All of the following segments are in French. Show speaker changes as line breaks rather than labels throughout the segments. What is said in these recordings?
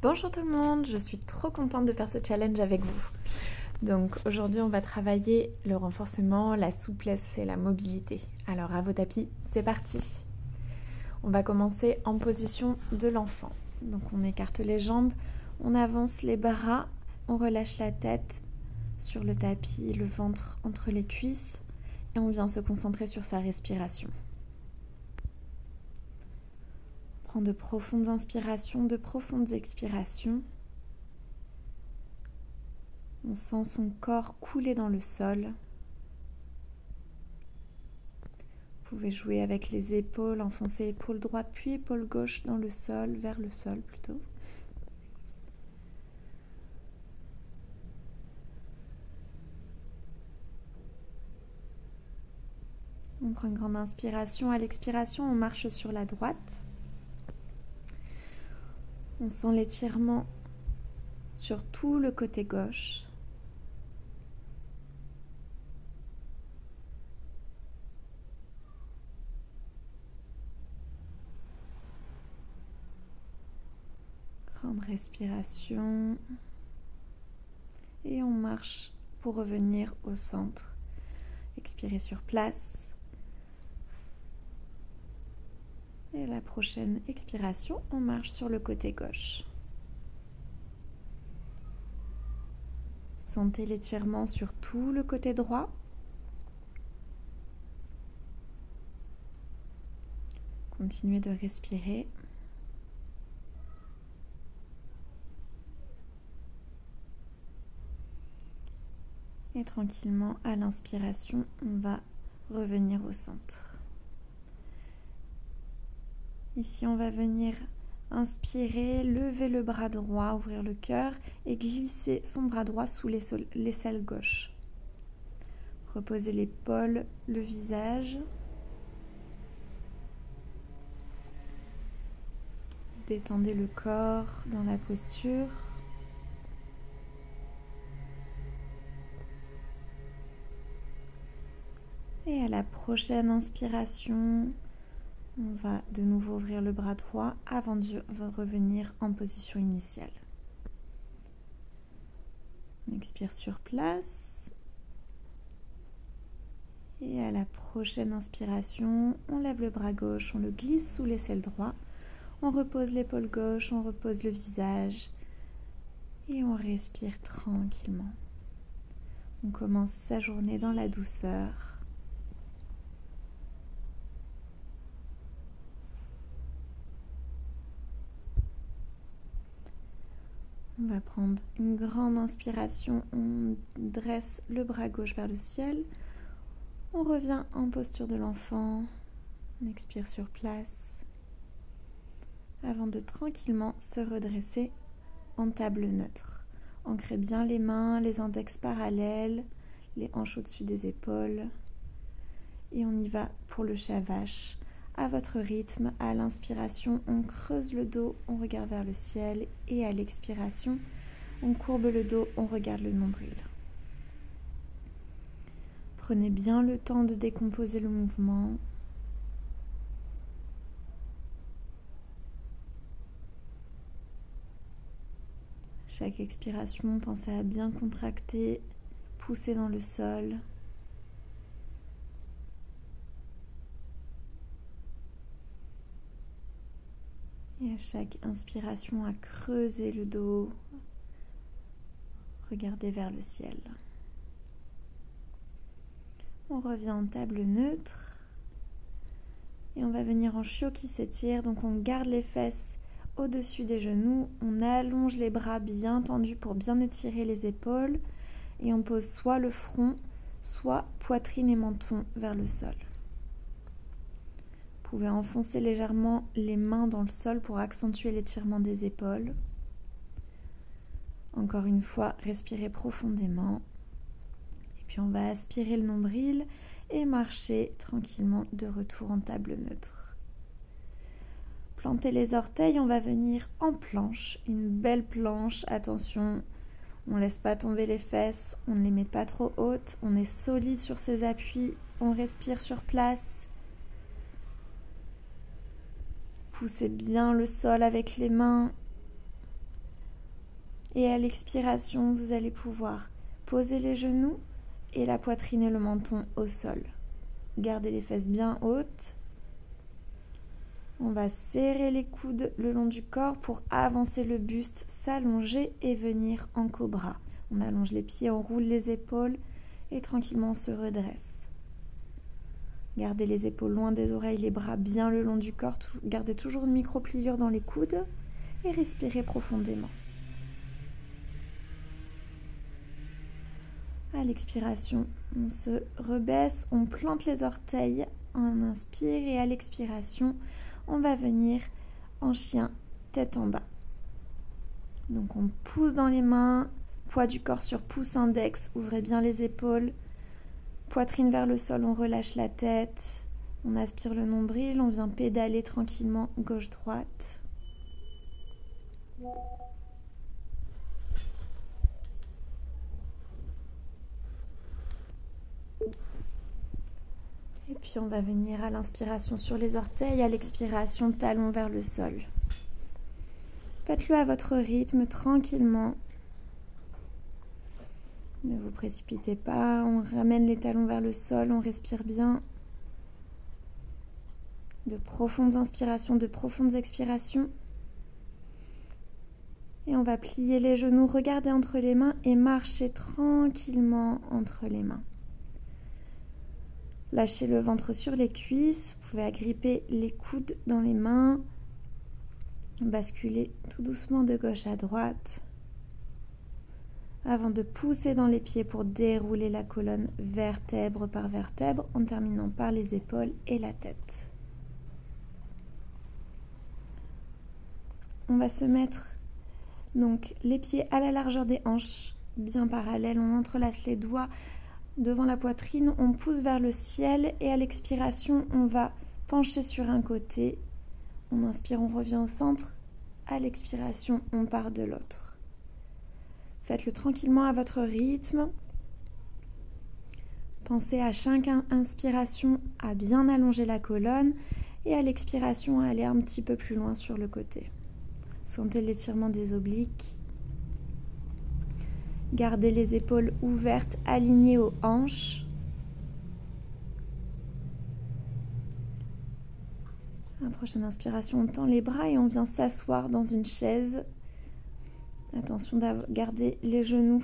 Bonjour tout le monde, je suis trop contente de faire ce challenge avec vous. Donc aujourd'hui on va travailler le renforcement, la souplesse et la mobilité. Alors à vos tapis, c'est parti. On va commencer en position de l'enfant. Donc on écarte les jambes, on avance les bras, on relâche la tête sur le tapis, le ventre entre les cuisses et on vient se concentrer sur sa respiration. Prends de profondes inspirations, de profondes expirations. On sent son corps couler dans le sol. Vous pouvez jouer avec les épaules, enfoncer épaule droite puis épaule gauche dans le sol, vers le sol plutôt. On prend une grande inspiration. À l'expiration, on marche sur la droite. On sent l'étirement sur tout le côté gauche. Grande respiration. Et on marche pour revenir au centre. Expirez sur place. Et la prochaine expiration, on marche sur le côté gauche. Sentez l'étirement sur tout le côté droit. Continuez de respirer. Et tranquillement, à l'inspiration, on va revenir au centre. Ici, on va venir inspirer, lever le bras droit, ouvrir le cœur et glisser son bras droit sous l'aisselle gauche. Reposez l'épaule, le visage. Détendez le corps dans la posture. Et à la prochaine inspiration, on va de nouveau ouvrir le bras droit avant de revenir en position initiale. On expire sur place. Et à la prochaine inspiration, on lève le bras gauche, on le glisse sous l'aisselle droit. On repose l'épaule gauche, on repose le visage. Et on respire tranquillement. On commence sa journée dans la douceur. On va prendre une grande inspiration, on dresse le bras gauche vers le ciel. On revient en posture de l'enfant, on expire sur place. Avant de tranquillement se redresser en table neutre. Ancrez bien les mains, les index parallèles, les hanches au-dessus des épaules. Et on y va pour le chat vache. À votre rythme, à l'inspiration, on creuse le dos, on regarde vers le ciel. Et à l'expiration, on courbe le dos, on regarde le nombril. Prenez bien le temps de décomposer le mouvement. Chaque expiration, pensez à bien contracter, pousser dans le sol. Et à chaque inspiration, à creuser le dos, regardez vers le ciel. On revient en table neutre et on va venir en chiot qui s'étire. Donc on garde les fesses au-dessus des genoux, on allonge les bras bien tendus pour bien étirer les épaules et on pose soit le front, soit poitrine et menton vers le sol. Vous pouvez enfoncer légèrement les mains dans le sol pour accentuer l'étirement des épaules. Encore une fois, respirez profondément. Et puis on va aspirer le nombril et marcher tranquillement de retour en table neutre. Plantez les orteils, on va venir en planche, une belle planche. Attention, on ne laisse pas tomber les fesses, on ne les met pas trop hautes, on est solide sur ses appuis, on respire sur place. Poussez bien le sol avec les mains. Et à l'expiration, vous allez pouvoir poser les genoux et la poitrine et le menton au sol. Gardez les fesses bien hautes. On va serrer les coudes le long du corps pour avancer le buste, s'allonger et venir en cobra. On allonge les pieds, on roule les épaules et tranquillement on se redresse. Gardez les épaules loin des oreilles, les bras bien le long du corps. Gardez toujours une micro-pliure dans les coudes et respirez profondément. À l'expiration, on se rebaisse, on plante les orteils, on inspire et à l'expiration, on va venir en chien, tête en bas. Donc on pousse dans les mains, poids du corps sur pouce index, ouvrez bien les épaules, poitrine vers le sol, on relâche la tête, on aspire le nombril, on vient pédaler tranquillement gauche-droite. Et puis on va venir à l'inspiration sur les orteils, à l'expiration, talon vers le sol. Faites-le à votre rythme, tranquillement. Ne vous précipitez pas, on ramène les talons vers le sol, on respire bien. De profondes inspirations, de profondes expirations. Et on va plier les genoux, regarder entre les mains et marcher tranquillement entre les mains. Lâchez le ventre sur les cuisses, vous pouvez agripper les coudes dans les mains, basculer tout doucement de gauche à droite, avant de pousser dans les pieds pour dérouler la colonne vertèbre par vertèbre, en terminant par les épaules et la tête. On va se mettre donc les pieds à la largeur des hanches, bien parallèles, on entrelace les doigts devant la poitrine, on pousse vers le ciel et à l'expiration, on va pencher sur un côté. On inspire, on revient au centre. À l'expiration, on part de l'autre. Faites-le tranquillement à votre rythme. Pensez à chaque inspiration à bien allonger la colonne et à l'expiration à aller un petit peu plus loin sur le côté. Sentez l'étirement des obliques. Gardez les épaules ouvertes, alignées aux hanches. À la prochaine inspiration, on tend les bras et on vient s'asseoir dans une chaise. Attention à garder les genoux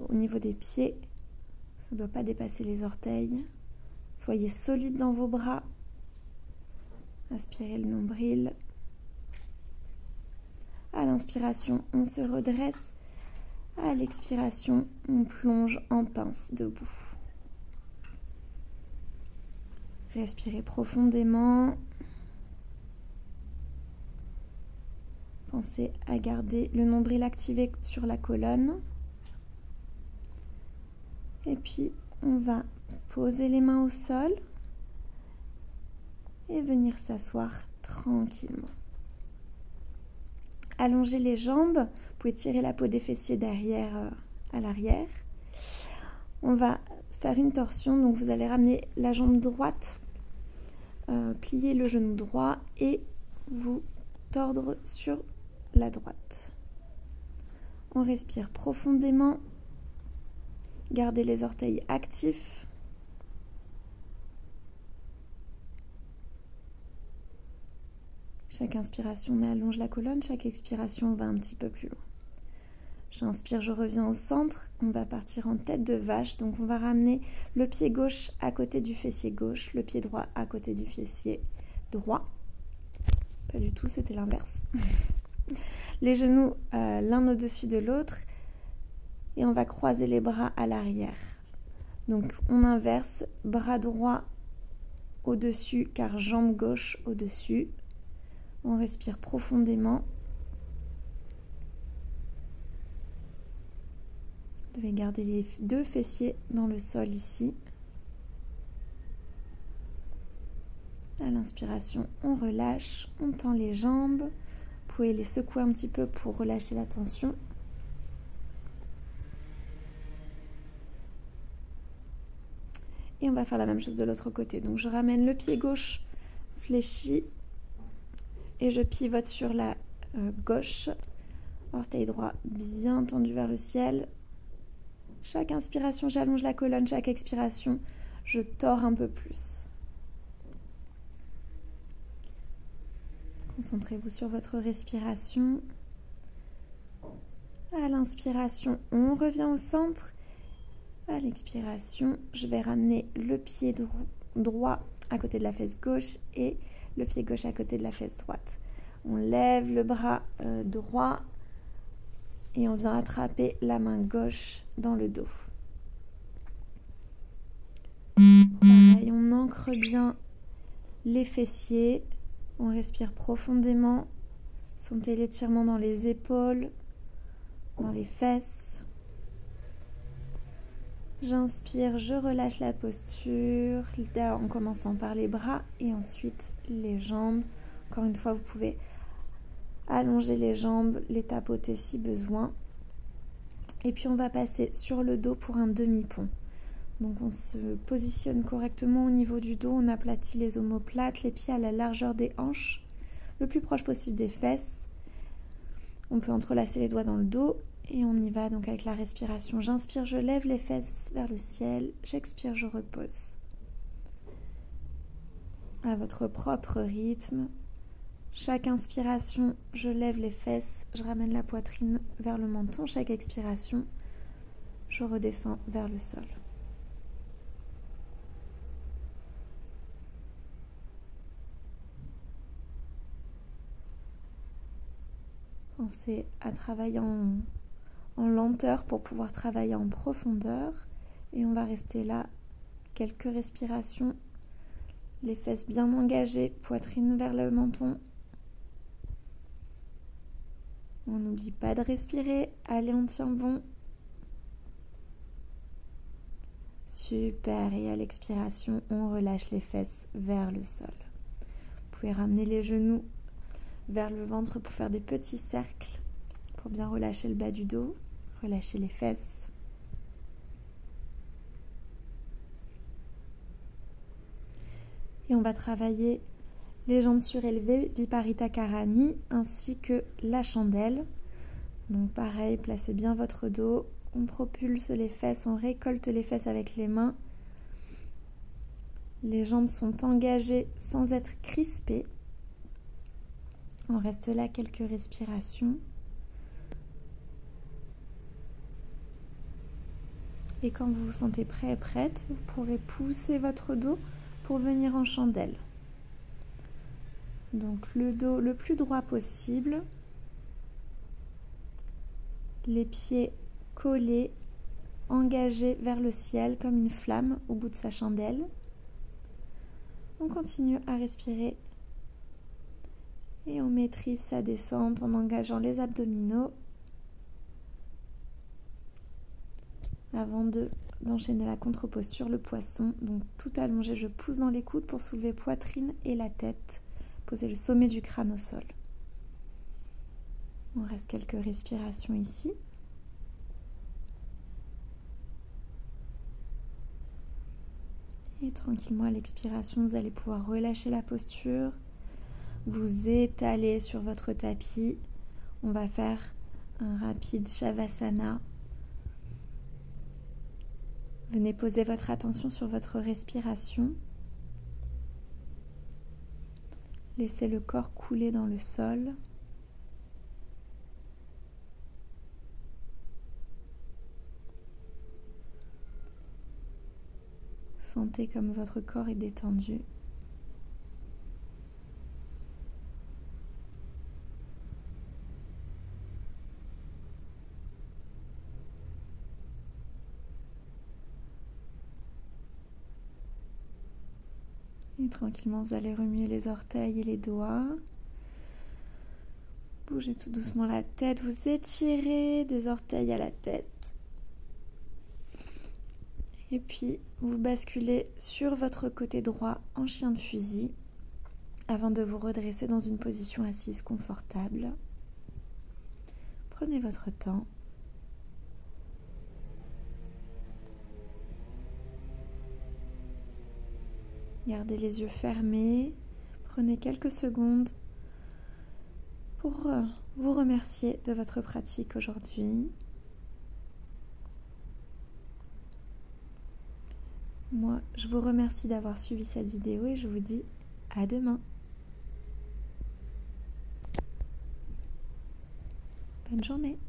au niveau des pieds. Ça ne doit pas dépasser les orteils. Soyez solide dans vos bras. Aspirez le nombril. À l'inspiration, on se redresse. À l'expiration, on plonge en pince debout. Respirez profondément. Pensez à garder le nombril activé sur la colonne. Et puis, on va poser les mains au sol et venir s'asseoir tranquillement. Allongez les jambes. Vous pouvez tirer la peau des fessiers derrière à l'arrière. On va faire une torsion, donc vous allez ramener la jambe droite, plier le genou droit et vous tordre sur la droite. On respire profondément. Gardez les orteils actifs. Chaque inspiration, on allonge la colonne. Chaque expiration, on va un petit peu plus loin. J'inspire, je reviens au centre. On va partir en tête de vache. Donc, on va ramener le pied gauche à côté du fessier gauche, le pied droit à côté du fessier droit. Pas du tout, c'était l'inverse. Les genoux l'un au-dessus de l'autre. Et on va croiser les bras à l'arrière. Donc, on inverse, bras droit au-dessus, car jambe gauche au-dessus. On respire profondément. Vous devez garder les deux fessiers dans le sol ici. À l'inspiration, on relâche, on tend les jambes. Vous pouvez les secouer un petit peu pour relâcher la tension. Et on va faire la même chose de l'autre côté. Donc je ramène le pied gauche fléchi et je pivote sur la gauche. Orteil droit bien tendu vers le ciel. Chaque inspiration, j'allonge la colonne. Chaque expiration, je tords un peu plus. Concentrez-vous sur votre respiration. À l'inspiration, on revient au centre. À l'expiration, je vais ramener le pied droit à côté de la fesse gauche et le pied gauche à côté de la fesse droite. On lève le bras droit et on vient attraper la main gauche dans le dos. Pareil, on ancre bien les fessiers. On respire profondément. Sentez l'étirement dans les épaules, dans les fesses. J'inspire, je relâche la posture en commençant par les bras et ensuite les jambes. Encore une fois, vous pouvez allonger les jambes, les tapoter si besoin. Et puis on va passer sur le dos pour un demi-pont. Donc on se positionne correctement au niveau du dos, on aplatit les omoplates, les pieds à la largeur des hanches, le plus proche possible des fesses. On peut entrelacer les doigts dans le dos et on y va donc avec la respiration. J'inspire, je lève les fesses vers le ciel, j'expire, je repose. À votre propre rythme, chaque inspiration, je lève les fesses, je ramène la poitrine vers le menton. Chaque expiration, je redescends vers le sol. Pensez à travailler en lenteur pour pouvoir travailler en profondeur. Et on va rester là quelques respirations. Les fesses bien engagées, poitrine vers le menton. On n'oublie pas de respirer. Allez, on tient bon. Super. Et à l'expiration, on relâche les fesses vers le sol. Vous pouvez ramener les genoux vers le ventre pour faire des petits cercles, pour bien relâcher le bas du dos, relâcher les fesses. Et on va travailler les jambes surélevées, Viparita Karani, ainsi que la chandelle. Donc pareil, placez bien votre dos, on propulse les fesses, on récolte les fesses avec les mains. Les jambes sont engagées sans être crispées. On reste là quelques respirations. Et quand vous vous sentez prêt et prête, vous pourrez pousser votre dos pour venir en chandelle. Donc le dos le plus droit possible. Les pieds collés, engagés vers le ciel comme une flamme au bout de sa chandelle. On continue à respirer. Et on maîtrise sa descente en engageant les abdominaux avant d'enchaîner la contre-posture, le poisson. Donc tout allongé, je pousse dans les coudes pour soulever poitrine et la tête. Posez le sommet du crâne au sol. On reste quelques respirations ici. Et tranquillement à l'expiration, vous allez pouvoir relâcher la posture. Vous étalez sur votre tapis. On va faire un rapide Shavasana. Venez poser votre attention sur votre respiration. Laissez le corps couler dans le sol. Sentez comme votre corps est détendu. Et tranquillement, vous allez remuer les orteils et les doigts. Bougez tout doucement la tête. Vous étirez des orteils à la tête. Et puis, vous basculez sur votre côté droit en chien de fusil avant de vous redresser dans une position assise confortable. Prenez votre temps. Gardez les yeux fermés. Prenez quelques secondes pour vous remercier de votre pratique aujourd'hui. Moi, je vous remercie d'avoir suivi cette vidéo et je vous dis à demain. Bonne journée.